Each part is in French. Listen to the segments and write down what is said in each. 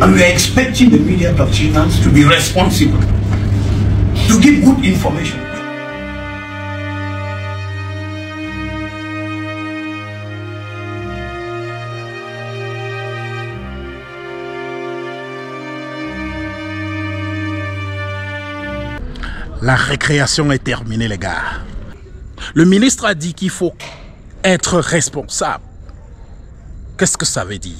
And we are expecting the media practitioners to be responsible, to give good information. La récréation est terminée, les gars. Le ministre a dit qu'il faut être responsable. Qu'est-ce que ça veut dire?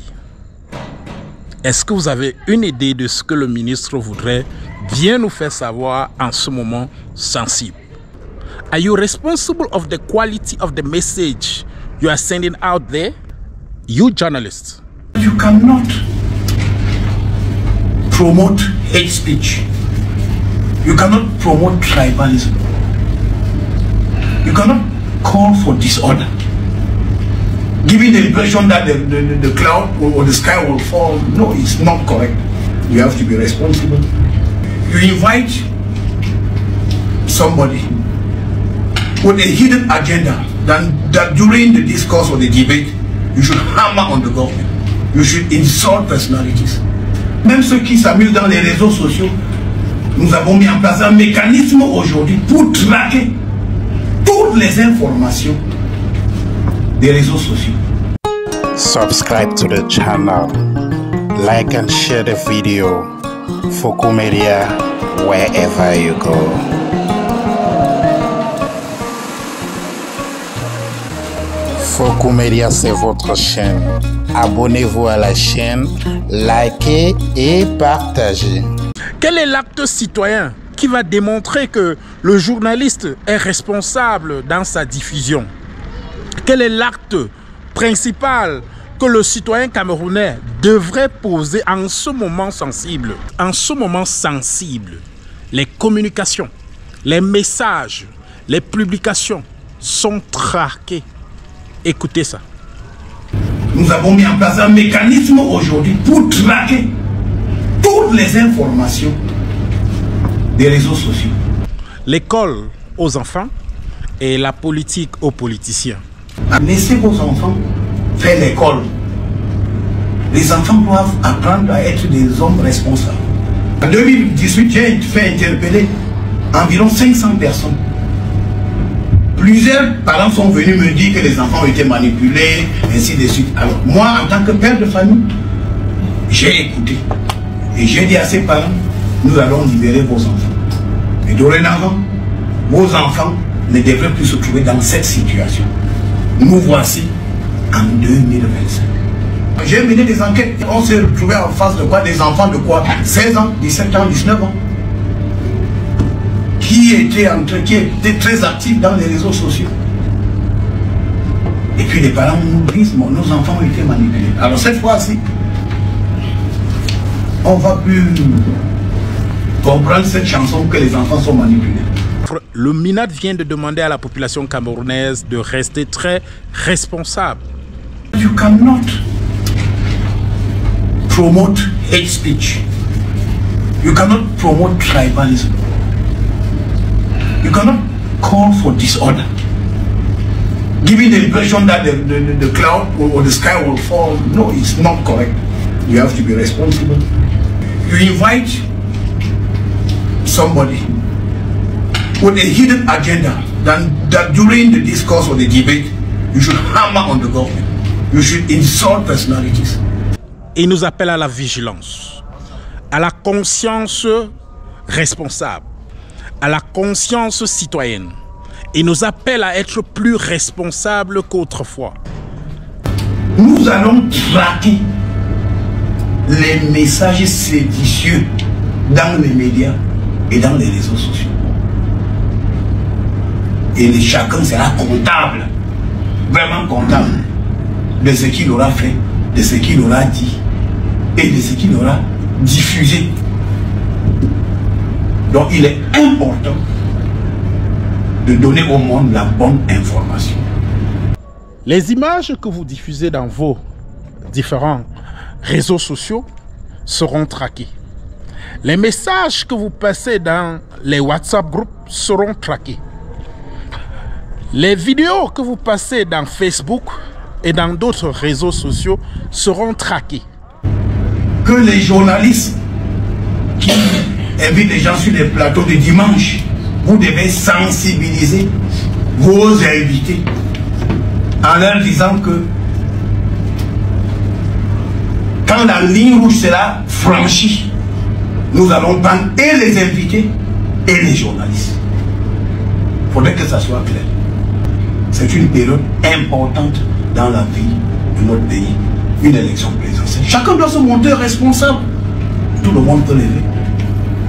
Est-ce que vous avez une idée de ce que le ministre voudrait bien nous faire savoir en ce moment sensible? Are you responsible of the quality of the message you are sending out there? You journalists. You cannot promote hate speech. You cannot promote tribalism. You cannot call for disorder, giving the impression that the cloud or the sky will fall. No, it's not correct. You have to be responsible. You invite somebody with a hidden agenda that during the discourse or the debate, you should hammer on the government. You should insult personalities. Même ceux qui s'amusent dans les réseaux sociaux, nous avons mis en place un mécanisme aujourd'hui pour traquer toutes les informations des réseaux sociaux. Subscribe to the channel, like and share the video. Foco Media, wherever you go. Foco Media, c'est votre chaîne. Abonnez-vous à la chaîne, likez et partagez. Quel est l'acte citoyen qui va démontrer que le journaliste est responsable dans sa diffusion? Quel est l'acte principal que le citoyen camerounais devrait poser en ce moment sensible? En ce moment sensible, les communications, les messages, les publications sont traqués. Écoutez ça. Nous avons mis en place un mécanisme aujourd'hui pour traquer toutes les informations des réseaux sociaux. L'école aux enfants et la politique aux politiciens. Laissez vos enfants faire l'école. Les enfants doivent apprendre à être des hommes responsables. En 2018, j'ai fait interpeller environ 500 personnes. Plusieurs parents sont venus me dire que les enfants ont été manipulés, ainsi de suite. Alors moi, en tant que père de famille, j'ai écouté. Et j'ai dit à ces parents, nous allons libérer vos enfants. Et dorénavant, vos enfants ne devraient plus se trouver dans cette situation. Nous voici en 2025. J'ai mené des enquêtes. On s'est retrouvé en face de quoi? Des enfants de quoi? 16 ans, 17 ans, 19 ans. Qui étaient très actifs dans les réseaux sociaux. Et puis les parents nous disent, nos enfants ont été manipulés. Alors cette fois-ci, on va plus comprendre cette chanson que les enfants sont manipulés. Le MINAD vient de demander à la population camerounaise de rester très responsable. You cannot promote hate speech. You cannot promote tribalism. You cannot call for disorder, giving the impression that the cloud or the sky will fall. No, it's not correct. You have to be responsible. You invite somebody with a hidden agenda that during the discourse or the debate, you should hammer on the government. You should insult personalities. Il nous appelle à la vigilance, à la conscience responsable, à la conscience citoyenne. Il nous appelle à être plus responsables qu'autrefois. Nous allons traquer les messages séditieux dans les médias et dans les réseaux sociaux. Et chacun sera comptable, vraiment comptable, de ce qu'il aura fait, de ce qu'il aura dit et de ce qu'il aura diffusé. Donc il est important de donner au monde la bonne information. Les images que vous diffusez dans vos différents réseaux sociaux seront traquées. Les messages que vous passez dans les WhatsApp groupes seront traqués. Les vidéos que vous passez dans Facebook et dans d'autres réseaux sociaux seront traquées. que les journalistes qui invitent les gens sur les plateaux de dimanche, vous devez sensibiliser vos invités en leur disant que quand la ligne rouge sera franchie, nous allons prendre et les invités et les journalistes. Il faudrait que ça soit clair. C'est une période importante dans la vie de notre pays. Une élection présidentielle. Chacun doit se montrer responsable. Tout le monde peut lever.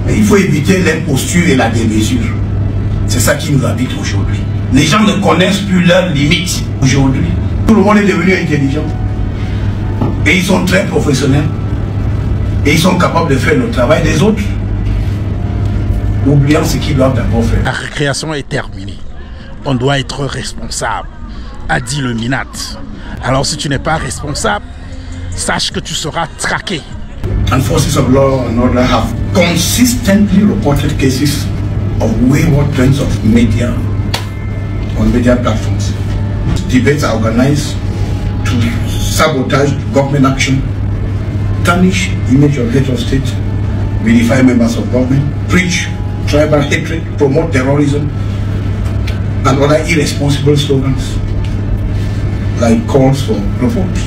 Mais il faut éviter l'imposture et la démesure. C'est ça qui nous habite aujourd'hui. Les gens ne connaissent plus leurs limites aujourd'hui. Tout le monde est devenu intelligent. Et ils sont très professionnels. Et ils sont capables de faire le travail des autres, oubliant ce qu'ils doivent d'abord faire. La récréation est terminée. On doit être responsable, a dit le Minat. Alors si tu n'es pas responsable, sache que tu seras traqué. And forces of law and order have consistently reported cases of wayward trends of media on media platforms. Debates are organized to sabotage government action, tarnish the image of head of state, vilify members of government, preach tribal hatred, promote terrorism, and other irresponsible slogans like calls for revolt.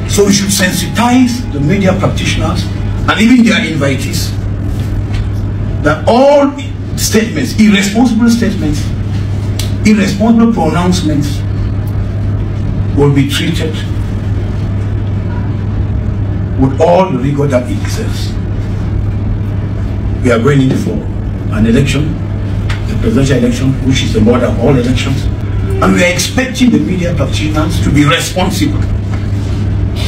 So we should sensitize the media practitioners and even their invitees that all statements, irresponsible pronouncements will be treated with all the rigor that it deserves. We are going in for an election, the presidential election, which is the mother of all elections, and we are expecting the media practitioners to be responsible,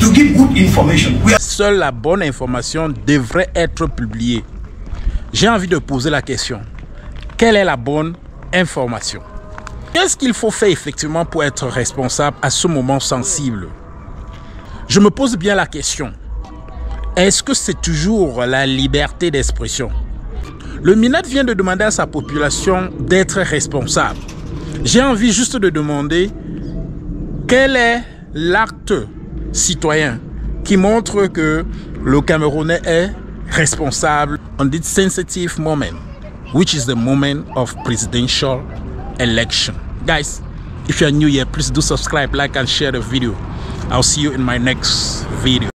to give good information. Seule la bonne information devrait être publiée. J'ai envie de poser la question. Quelle est la bonne information? Qu'est-ce qu'il faut faire effectivement pour être responsable à ce moment sensible? Je me pose bien la question. Est-ce que c'est toujours la liberté d'expression? Le Minat vient de demander à sa population d'être responsable. J'ai envie juste de demander quel est l'acte citoyen qui montre que le Camerounais est responsable on this sensitive moment, which is the moment of presidential election. Guys, if you are new here, please do subscribe, like and share the video. I'll see you in my next video.